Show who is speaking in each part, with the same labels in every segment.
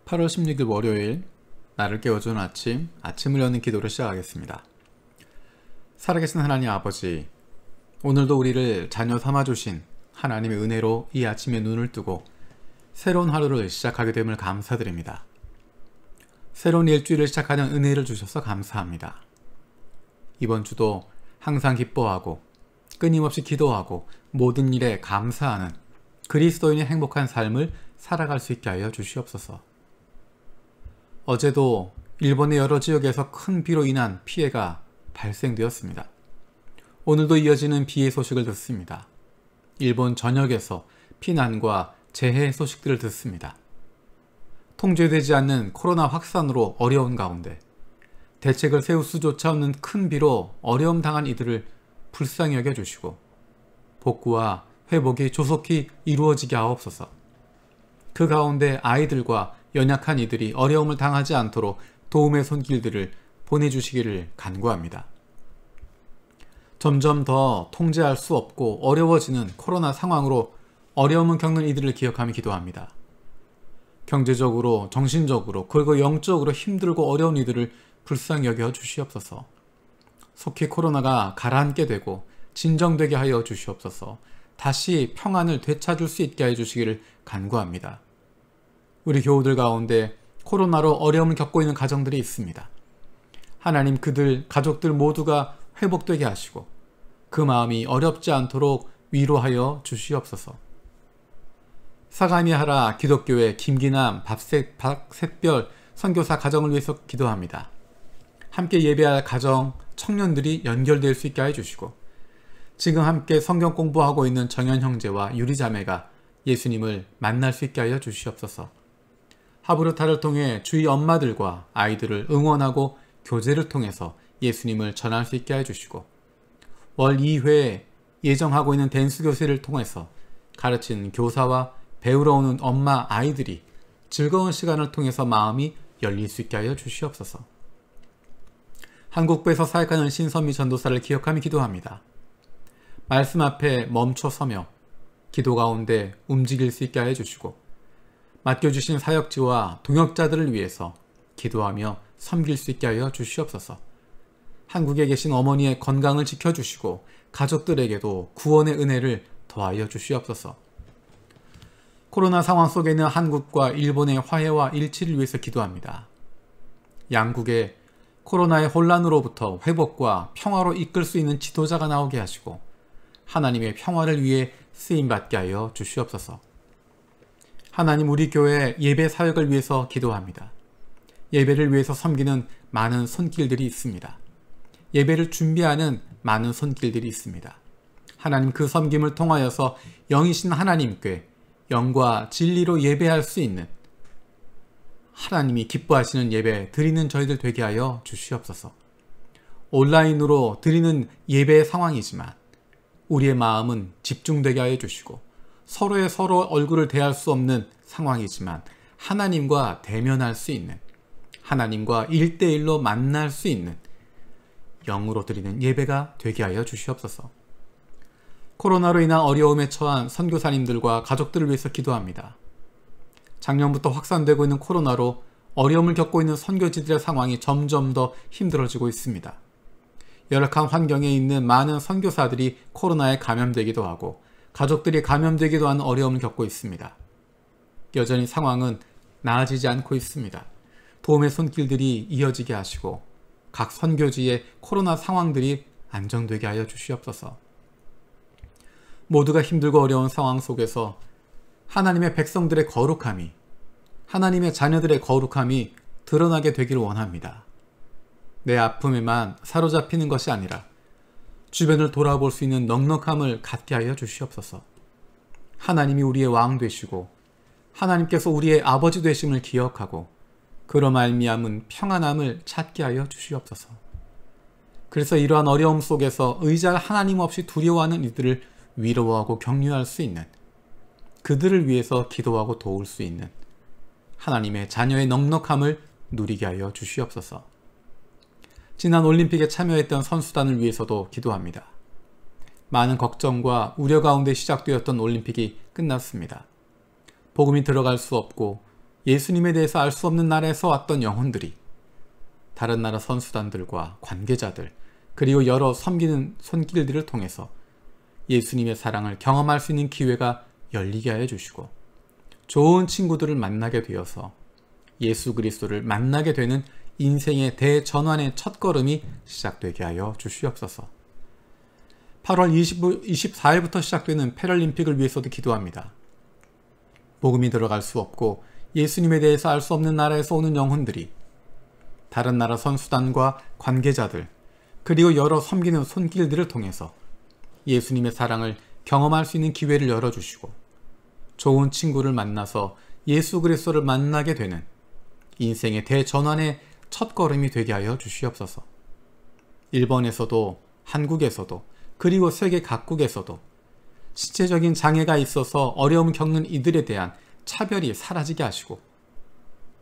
Speaker 1: 8월 16일 월요일, 나를 깨워주는 아침을 여는 기도를 시작하겠습니다. 살아계신 하나님 아버지, 오늘도 우리를 자녀 삼아주신 하나님의 은혜로 이 아침에 눈을 뜨고 새로운 하루를 시작하게 됨을 감사드립니다. 새로운 일주일을 시작하는 은혜를 주셔서 감사합니다. 이번 주도 항상 기뻐하고 끊임없이 기도하고 모든 일에 감사하는 그리스도인의 행복한 삶을 살아갈 수 있게 하여 주시옵소서. 어제도 일본의 여러 지역에서 큰 비로 인한 피해가 발생되었습니다. 오늘도 이어지는 비의 소식을 듣습니다. 일본 전역에서 피난과 재해 소식들을 듣습니다. 통제되지 않는 코로나 확산으로 어려운 가운데 대책을 세울 수조차 없는 큰 비로 어려움 당한 이들을 불쌍히 여겨주시고 복구와 회복이 조속히 이루어지게 하옵소서. 그 가운데 아이들과 연약한 이들이 어려움을 당하지 않도록 도움의 손길들을 보내주시기를 간구합니다. 점점 더 통제할 수 없고 어려워지는 코로나 상황으로 어려움을 겪는 이들을 기억하며 기도합니다. 경제적으로, 정신적으로, 그리고 영적으로 힘들고 어려운 이들을 불쌍히 여겨 주시옵소서. 속히 코로나가 가라앉게 되고 진정되게 하여 주시옵소서. 다시 평안을 되찾을 수 있게 해 주시기를 간구합니다. 우리 교우들 가운데 코로나로 어려움을 겪고 있는 가정들이 있습니다. 하나님, 그들, 가족들 모두가 회복되게 하시고 그 마음이 어렵지 않도록 위로하여 주시옵소서. 사가미하라 기독교회 김기남 박샛별 선교사 가정을 위해서 기도합니다. 함께 예배할 가정, 청년들이 연결될 수 있게 해주시고 지금 함께 성경 공부하고 있는 정현 형제와 유리 자매가 예수님을 만날 수 있게 하여 주시옵소서. 하브르타를 통해 주위 엄마들과 아이들을 응원하고 교제를 통해서 예수님을 전할 수 있게 해주시고 월 2회 예정하고 있는 댄스 교실을 통해서 가르치는 교사와 배우러 오는 엄마, 아이들이 즐거운 시간을 통해서 마음이 열릴 수 있게 하여 주시옵소서. 한국부에서 사역하는 신선미 전도사를 기억하며 기도합니다. 말씀 앞에 멈춰 서며 기도 가운데 움직일 수 있게 하여 주시고 맡겨주신 사역지와 동역자들을 위해서 기도하며 섬길 수 있게 하여 주시옵소서. 한국에 계신 어머니의 건강을 지켜주시고 가족들에게도 구원의 은혜를 더하여 주시옵소서. 코로나 상황 속에 있는 한국과 일본의 화해와 일치를 위해서 기도합니다. 양국의 코로나의 혼란으로부터 회복과 평화로 이끌 수 있는 지도자가 나오게 하시고 하나님의 평화를 위해 쓰임받게 하여 주시옵소서. 하나님, 우리 교회 예배 사역을 위해서 기도합니다. 예배를 위해서 섬기는 많은 손길들이 있습니다. 예배를 준비하는 많은 손길들이 있습니다. 하나님, 그 섬김을 통하여서 영이신 하나님께 영과 진리로 예배할 수 있는 하나님이 기뻐하시는 예배 드리는 저희들 되게 하여 주시옵소서. 온라인으로 드리는 예배의 상황이지만 우리의 마음은 집중되게 하여 주시고 서로 얼굴을 대할 수 없는 상황이지만 하나님과 대면할 수 있는, 하나님과 1대1로 만날 수 있는 영으로 드리는 예배가 되게 하여 주시옵소서. 코로나로 인한 어려움에 처한 선교사님들과 가족들을 위해서 기도합니다. 작년부터 확산되고 있는 코로나로 어려움을 겪고 있는 선교지들의 상황이 점점 더 힘들어지고 있습니다. 열악한 환경에 있는 많은 선교사들이 코로나에 감염되기도 하고 가족들이 감염되기도 하는 어려움을 겪고 있습니다. 여전히 상황은 나아지지 않고 있습니다. 도움의 손길들이 이어지게 하시고 각 선교지의 코로나 상황들이 안정되게 하여 주시옵소서. 모두가 힘들고 어려운 상황 속에서 하나님의 백성들의 거룩함이, 하나님의 자녀들의 거룩함이 드러나게 되기를 원합니다. 내 아픔에만 사로잡히는 것이 아니라 주변을 돌아볼 수 있는 넉넉함을 갖게 하여 주시옵소서. 하나님이 우리의 왕 되시고 하나님께서 우리의 아버지 되심을 기억하고 그로 말미암은 평안함을 찾게 하여 주시옵소서. 그래서 이러한 어려움 속에서 의지할 하나님 없이 두려워하는 이들을 위로하고 격려할 수 있는, 그들을 위해서 기도하고 도울 수 있는 하나님의 자녀의 넉넉함을 누리게 하여 주시옵소서. 지난 올림픽에 참여했던 선수단을 위해서도 기도합니다. 많은 걱정과 우려 가운데 시작되었던 올림픽이 끝났습니다. 복음이 들어갈 수 없고 예수님에 대해서 알 수 없는 나라에서 왔던 영혼들이 다른 나라 선수단들과 관계자들, 그리고 여러 섬기는 손길들을 통해서 예수님의 사랑을 경험할 수 있는 기회가 열리게 하여 주시고, 좋은 친구들을 만나게 되어서 예수 그리스도를 만나게 되는 인생의 대전환의 첫걸음이 시작되게 하여 주시옵소서. 8월 24일부터 시작되는 패럴림픽을 위해서도 기도합니다. 복음이 들어갈 수 없고 예수님에 대해서 알 수 없는 나라에서 오는 영혼들이 다른 나라 선수단과 관계자들, 그리고 여러 섬기는 손길들을 통해서 예수님의 사랑을 경험할 수 있는 기회를 열어주시고, 좋은 친구를 만나서 예수 그리스도를 만나게 되는 인생의 대전환의 첫걸음이 되게 하여 주시옵소서. 일본에서도 한국에서도 그리고 세계 각국에서도 신체적인 장애가 있어서 어려움 겪는 이들에 대한 차별이 사라지게 하시고,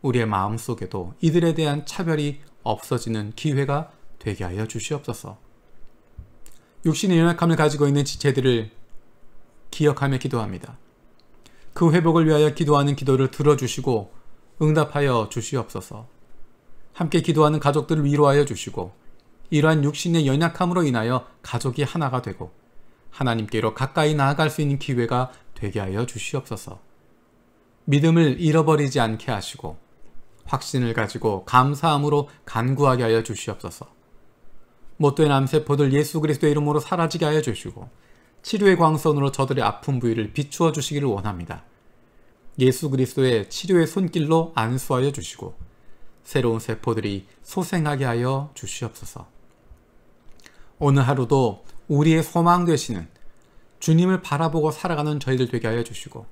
Speaker 1: 우리의 마음속에도 이들에 대한 차별이 없어지는 기회가 되게 하여 주시옵소서. 육신의 연약함을 가지고 있는 지체들을 기억하며 기도합니다. 그 회복을 위하여 기도하는 기도를 들어주시고 응답하여 주시옵소서. 함께 기도하는 가족들을 위로하여 주시고, 이러한 육신의 연약함으로 인하여 가족이 하나가 되고 하나님께로 가까이 나아갈 수 있는 기회가 되게 하여 주시옵소서. 믿음을 잃어버리지 않게 하시고 확신을 가지고 감사함으로 간구하게 하여 주시옵소서. 못된 암세포들 예수 그리스도의 이름으로 사라지게 하여 주시고, 치료의 광선으로 저들의 아픈 부위를 비추어 주시기를 원합니다. 예수 그리스도의 치료의 손길로 안수하여 주시고 새로운 세포들이 소생하게 하여 주시옵소서. 오늘 하루도 우리의 소망 되시는 주님을 바라보고 살아가는 저희들 되게 하여 주시고,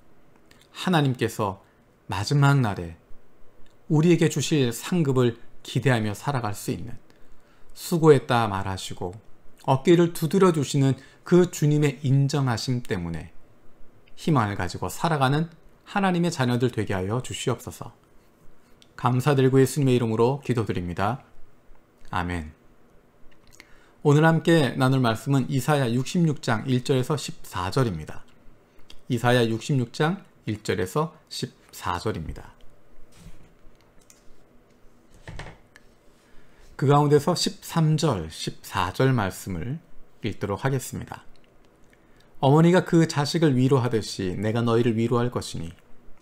Speaker 1: 하나님께서 마지막 날에 우리에게 주실 상급을 기대하며 살아갈 수 있는, 수고했다 말하시고 어깨를 두드려 주시는 그 주님의 인정하심 때문에 희망을 가지고 살아가는 하나님의 자녀들 되게 하여 주시옵소서. 감사드리고 예수님의 이름으로 기도드립니다. 아멘. 오늘 함께 나눌 말씀은 이사야 66장 1절에서 14절입니다. 이사야 66장 1절에서 14절입니다. 그 가운데서 13절, 14절 말씀을 읽도록 하겠습니다. 어머니가 그 자식을 위로하듯이 내가 너희를 위로할 것이니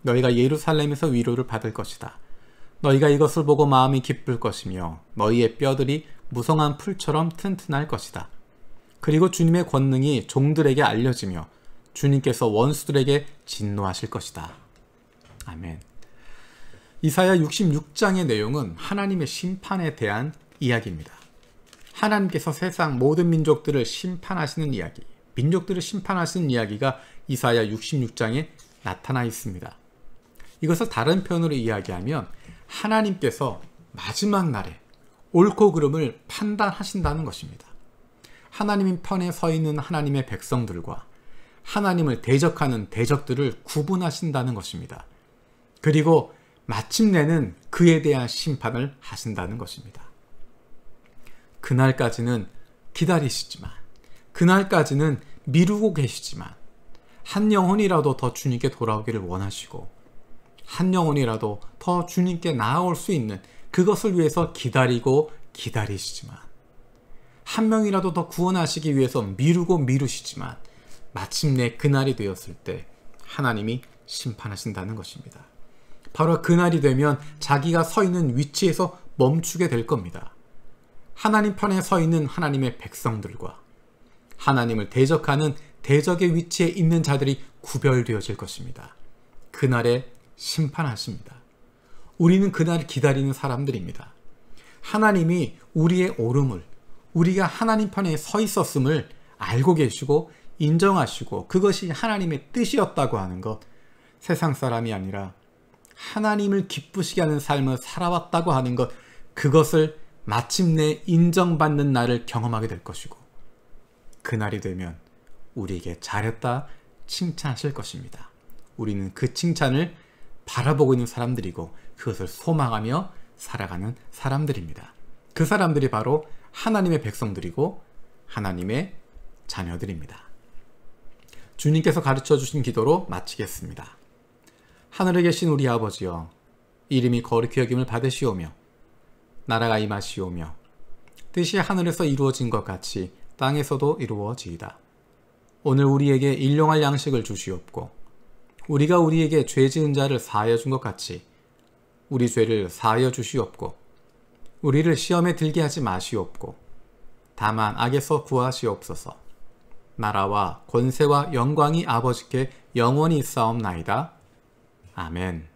Speaker 1: 너희가 예루살렘에서 위로를 받을 것이다. 너희가 이것을 보고 마음이 기쁠 것이며 너희의 뼈들이 무성한 풀처럼 튼튼할 것이다. 그리고 주님의 권능이 종들에게 알려지며 주님께서 원수들에게 진노하실 것이다. 아멘. 이사야 66장의 내용은 하나님의 심판에 대한 이야기입니다. 하나님께서 세상 모든 민족들을 심판하시는 이야기, 민족들을 심판하시는 이야기가 이사야 66장에 나타나 있습니다. 이것을 다른 표현으로 이야기하면 하나님께서 마지막 날에 옳고 그름을 판단하신다는 것입니다. 하나님 편에 서 있는 하나님의 백성들과 하나님을 대적하는 대적들을 구분하신다는 것입니다. 그리고 마침내는 그에 대한 심판을 하신다는 것입니다. 그날까지는 기다리시지만, 그날까지는 미루고 계시지만, 한 영혼이라도 더 주님께 돌아오기를 원하시고 한 영혼이라도 더 주님께 나아올 수 있는 그것을 위해서 기다리고 기다리시지만, 한 명이라도 더 구원하시기 위해서 미루고 미루시지만, 마침내 그날이 되었을 때 하나님이 심판하신다는 것입니다. 바로 그날이 되면 자기가 서 있는 위치에서 멈추게 될 겁니다. 하나님 편에 서 있는 하나님의 백성들과 하나님을 대적하는 대적의 위치에 있는 자들이 구별되어질 것입니다. 그날에 심판하십니다. 우리는 그날을 기다리는 사람들입니다. 하나님이 우리의 옳음을, 우리가 하나님 편에 서 있었음을 알고 계시고 인정하시고 그것이 하나님의 뜻이었다고 하는 것, 세상 사람이 아니라 하나님을 기쁘시게 하는 삶을 살아왔다고 하는 것, 그것을 마침내 인정받는 날을 경험하게 될 것이고, 그날이 되면 우리에게 잘했다 칭찬하실 것입니다. 우리는 그 칭찬을 바라보고 있는 사람들이고 그것을 소망하며 살아가는 사람들입니다. 그 사람들이 바로 하나님의 백성들이고 하나님의 자녀들입니다. 주님께서 가르쳐 주신 기도로 마치겠습니다. 하늘에 계신 우리 아버지여, 이름이 거룩히 여김을 받으시오며 나라가 임하시오며 뜻이 하늘에서 이루어진 것 같이 땅에서도 이루어지이다. 오늘 우리에게 일용할 양식을 주시옵고 우리가 우리에게 죄 지은 자를 사하여 준 것 같이 우리 죄를 사하여 주시옵고 우리를 시험에 들게 하지 마시옵고 다만 악에서 구하시옵소서. 나라와 권세와 영광이 아버지께 영원히 있사옵나이다. 아멘.